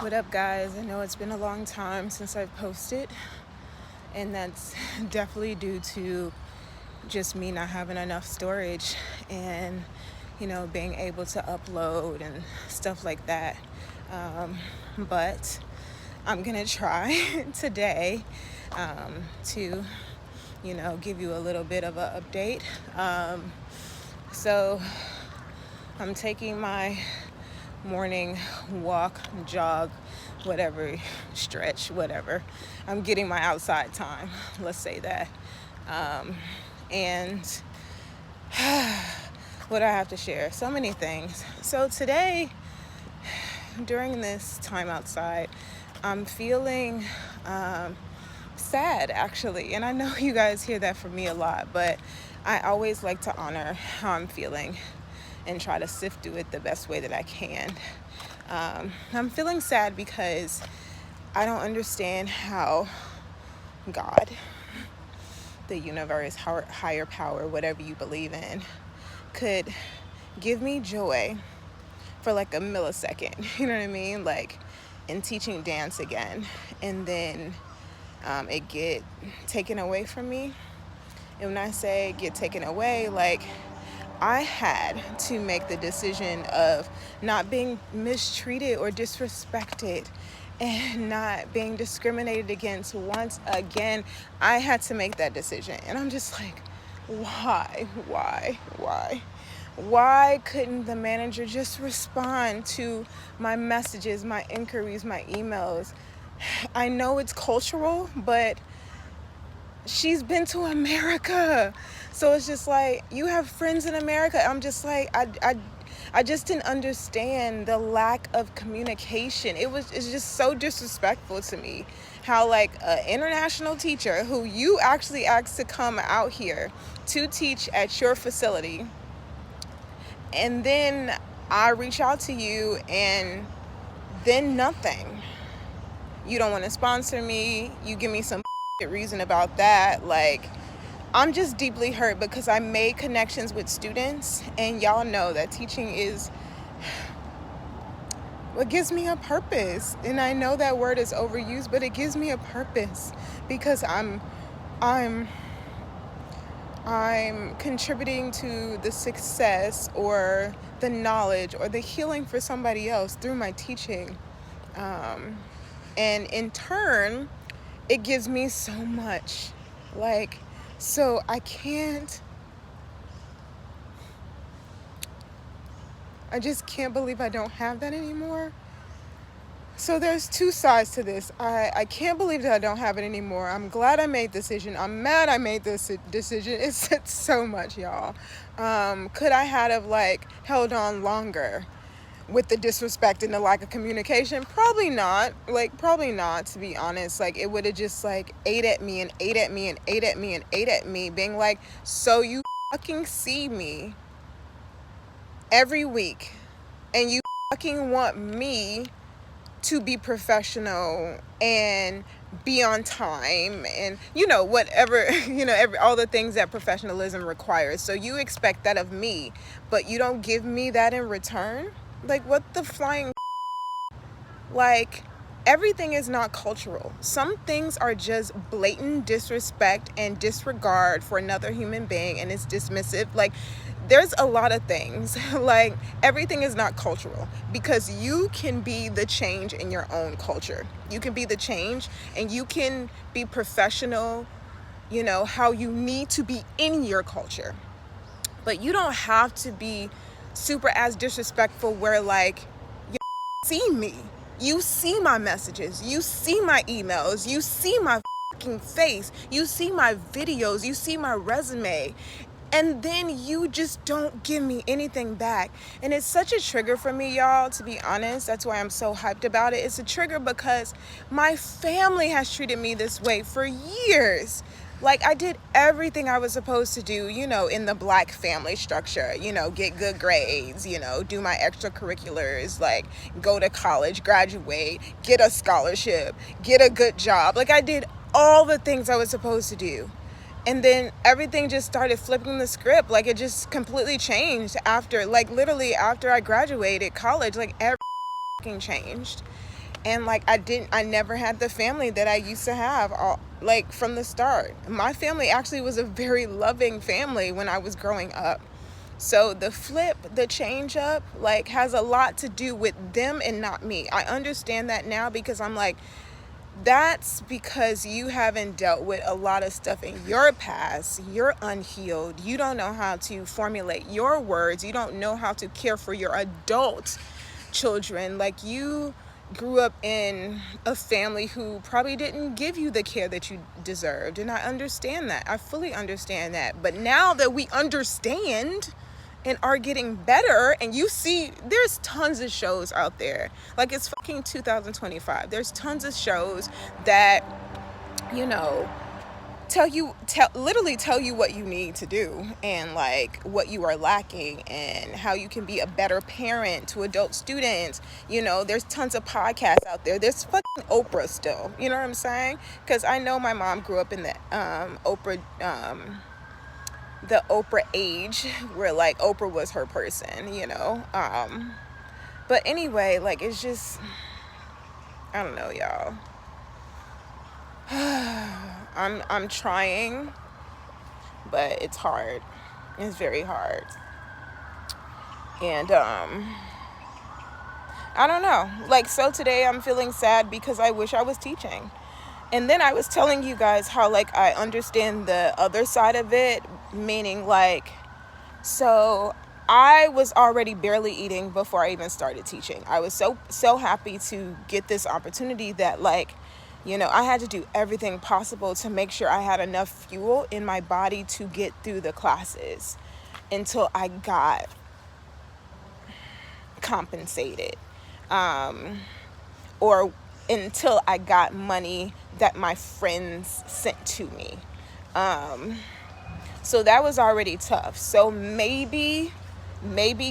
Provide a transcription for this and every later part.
What up, guys? I know it's been a long time since I've posted, and that's definitely due to just me not having enough storage and being able to upload and stuff like that. But I'm gonna try today to give you a little bit of an update. So I'm taking my morning walk, jog, whatever, stretch, whatever. I'm getting my outside time, let's say that. And what I have to share, so many things. So today, during this time outside, I'm feeling sad, actually. And I know you guys hear that from me a lot, but I always like to honor how I'm feeling and try to sift through it the best way that I can. I'm feeling sad because I don't understand how God, the universe, higher power, whatever you believe in, could give me joy for like a millisecond, you know what I mean? Like in teaching dance again, and then it get taken away from me. And when I say get taken away, like I had to make the decision of not being mistreated or disrespected and not being discriminated against once again. I had to make that decision. And I'm just like, why? Why couldn't the manager just respond to my messages, my inquiries, my emails? I know it's cultural, but she's been to America. So it's just like, you have friends in America. I'm just like, I just didn't understand the lack of communication. It's just so disrespectful to me how like an international teacher who you actually asked to come out here to teach at your facility, and then I reach out to you and then nothing. You don't want to sponsor me. You give me some reason about that. Like, I'm just deeply hurt because I made connections with students, and y'all know that teaching is what gives me a purpose. And I know that word is overused, but it gives me a purpose because I'm contributing to the success or the knowledge or the healing for somebody else through my teaching. And in turn, it gives me so much. Like, so I just can't believe I don't have that anymore. So there's two sides to this. I can't believe that I don't have it anymore. I'm glad I made the decision. I'm mad I made this decision. It's so much, y'all. Could I have like held on longer with the disrespect and the lack of communication? Probably not, to be honest. Like, it would have just like ate at me, being like, so you fucking see me every week and you fucking want me to be professional and be on time and whatever, all the things that professionalism requires. So you expect that of me, but you don't give me that in return? Like, what the flying? Like, everything is not cultural. Some things are just blatant disrespect and disregard for another human being, and it's dismissive. Like, there's a lot of things. Like, everything is not cultural because you can be the change in your own culture. You can be the change and you can be professional, how you need to be in your culture. But you don't have to be super as disrespectful where like you see me, you see my messages, you see my emails, you see my fucking face, you see my videos, you see my resume, and then you just don't give me anything back. And it's such a trigger for me, y'all, to be honest. That's why I'm so hyped about it. It's a trigger because my family has treated me this way for years. Like, I did everything I was supposed to do, in the Black family structure, get good grades, do my extracurriculars, like go to college, graduate, get a scholarship, get a good job. Like, I did all the things I was supposed to do. And then everything just started flipping the script. Like, it just completely changed after I graduated college. Like, everything changed. And like I never had the family that I used to have like from the start. My family actually was a very loving family when I was growing up. So the change up, like, has a lot to do with them and not me. I understand that now, because I'm like, that's because you haven't dealt with a lot of stuff in your past. You're unhealed. You don't know how to formulate your words. You don't know how to care for your adult children. Like, you grew up in a family who probably didn't give you the care that you deserved. And I understand that. I fully understand that. But now that we understand and are getting better, and you see, there's tons of shows out there. Like, it's fucking 2025. There's tons of shows that, you know, literally tell you what you need to do, and like what you are lacking, and how you can be a better parent to adult students. You know, there's tons of podcasts out there. There's fucking Oprah still. You know what I'm saying? Because I know my mom grew up in the Oprah age, where like Oprah was her person, you know. But anyway, like, it's just, I don't know, y'all. I'm trying, but it's hard. It's very hard. And I don't know. Like, so today I'm feeling sad because I wish I was teaching. And then I was telling you guys how, like, I understand the other side of it, meaning, like, so I was already barely eating before I even started teaching. I was so happy to get this opportunity that, like, you know, I had to do everything possible to make sure I had enough fuel in my body to get through the classes until I got compensated, or until I got money that my friends sent to me. So that was already tough. So maybe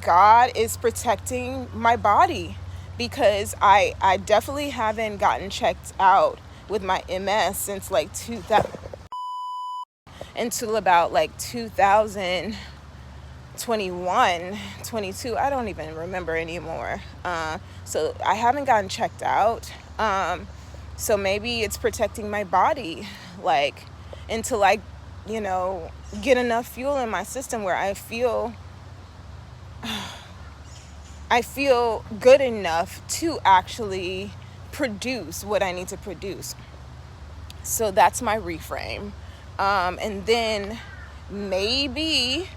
God is protecting my body, because I definitely haven't gotten checked out with my MS since like 2000 until about like 2021, 22. I don't even remember anymore. So I haven't gotten checked out. So maybe it's protecting my body, like, until I, you know, get enough fuel in my system where I feel good enough to actually produce what I need to produce. So that's my reframe. And then maybe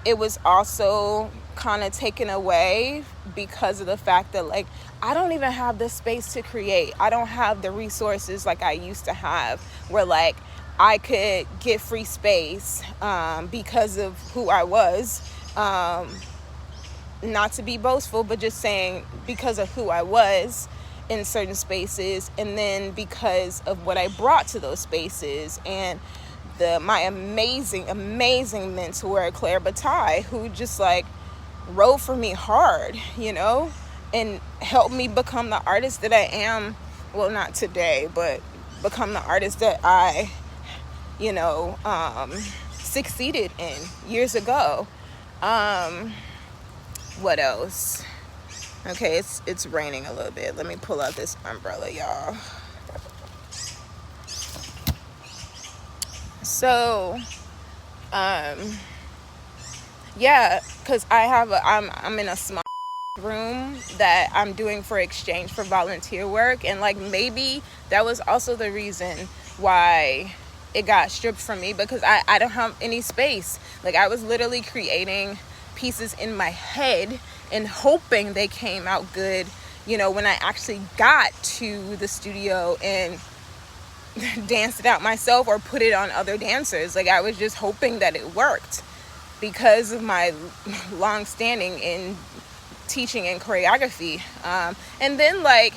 it was also kind of taken away because of the fact that, like, I don't even have the space to create. I don't have the resources like I used to have, where like I could get free space because of who I was. Not to be boastful, but just saying, because of who I was in certain spaces, and then because of what I brought to those spaces, and my amazing mentor, Claire Bataille, who just like rode for me hard, you know, and helped me become the artist that I am. Well, not today, but become the artist that I, you know, succeeded in years ago. What else? Okay, it's raining a little bit. Let me pull out this umbrella, y'all. So, yeah, because I'm in a small room that I'm doing for exchange for volunteer work, and like maybe that was also the reason why it got stripped from me, because I don't have any space. Like, I was literally creating pieces in my head and hoping they came out good, you know, when I actually got to the studio and danced it out myself or put it on other dancers. Like, I was just hoping that it worked because of my long standing in teaching and choreography. And then, like,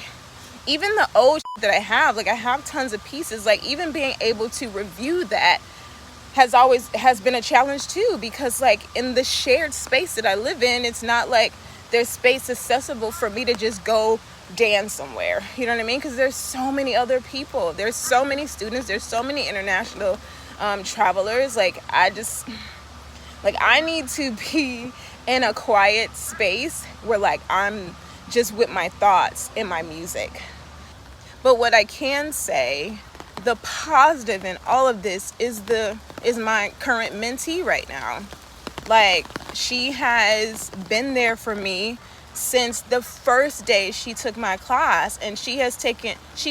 even the old that I have, like, I have tons of pieces. Like, even being able to review that has been a challenge too, because like in the shared space that I live in, it's not like there's space accessible for me to just go dance somewhere, you know what I mean? Because there's so many other people, there's so many students, there's so many international travelers. Like, I need to be in a quiet space where like I'm just with my thoughts and my music. But what I can say, the positive in all of this is my current mentee right now. Like, she has been there for me since the first day she took my class, and she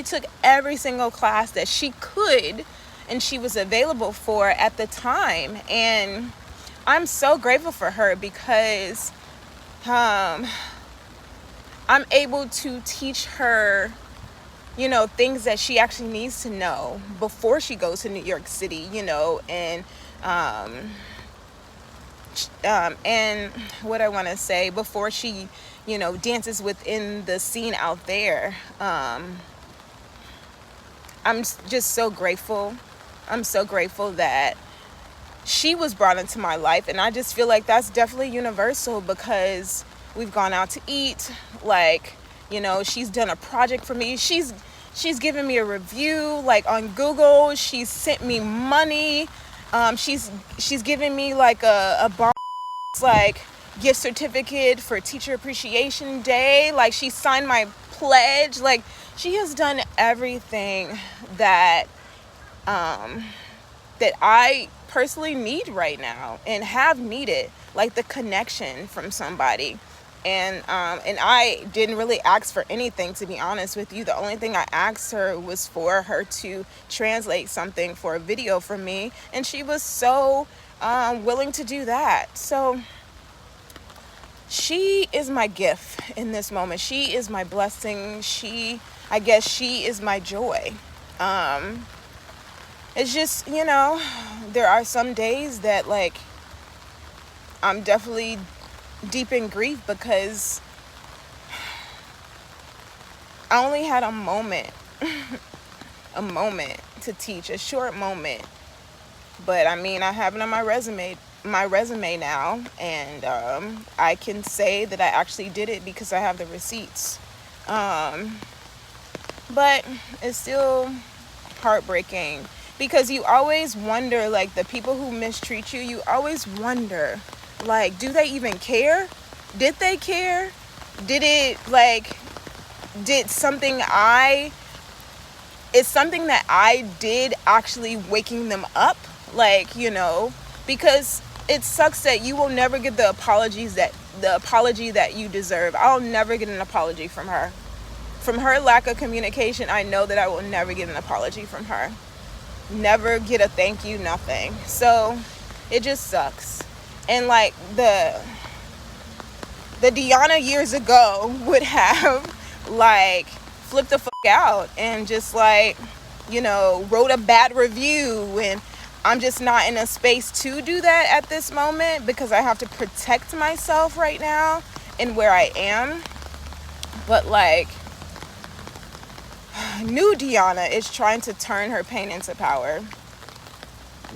took every single class that she could and she was available for at the time. And I'm so grateful for her because I'm able to teach her, you know, things that she actually needs to know before she goes to New York City, you know, and what I want to say, before she, you know, dances within the scene out there. I'm just so grateful. I'm so grateful that she was brought into my life, and I just feel like that's definitely universal, because we've gone out to eat, like, you know, she's done a project for me. She's given me a review, like, on Google. She's sent me money. She's given me like a box, like, gift certificate for Teacher Appreciation Day. Like, she signed my pledge. Like, she has done everything that that I personally need right now and have needed, like the connection from somebody. And I didn't really ask for anything, to be honest with you. The only thing I asked her was for her to translate something for a video for me, and she was so willing to do that. So she is my gift in this moment. She is my blessing. I guess she is my joy. It's just, you know, there are some days that, like, I'm definitely deep in grief, because I only had a moment to teach, a short moment. But I mean, I have it on my resume now, and I can say that I actually did it because I have the receipts. But it's still heartbreaking, because you always wonder, like, the people who mistreat you, you always wonder, like, do they even care? Did they care? Did something that I did actually waking them up? Like, you know, because it sucks that you will never get the apology that you deserve. I'll never get an apology from her. From her lack of communication, I know that I will never get an apology from her. Never get a thank you, nothing. So it just sucks. And like the DIONNA years ago would have, like, flipped the fuck out and just, like, you know, wrote a bad review. And I'm just not in a space to do that at this moment, because I have to protect myself right now and where I am. But, like, new DIONNA is trying to turn her pain into power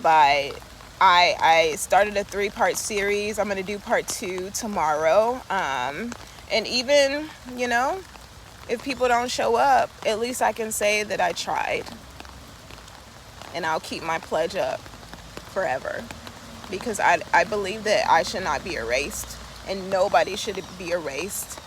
by... I started a 3-part series. I'm going to do part 2 tomorrow. And even, you know, if people don't show up, at least I can say that I tried. And I'll keep my pledge up forever. Because I believe that I should not be erased. And nobody should be erased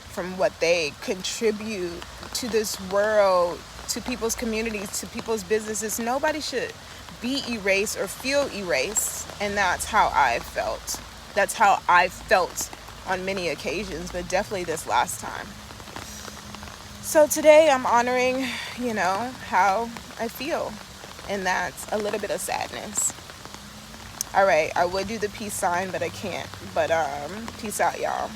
from what they contribute to this world, to people's communities, to people's businesses. Nobody should be erased or feel erased. And that's how I felt. That's how I felt on many occasions, but definitely this last time. So today I'm honoring, you know, how I feel. And that's a little bit of sadness. All right, I would do the peace sign, but I can't. But peace out, y'all.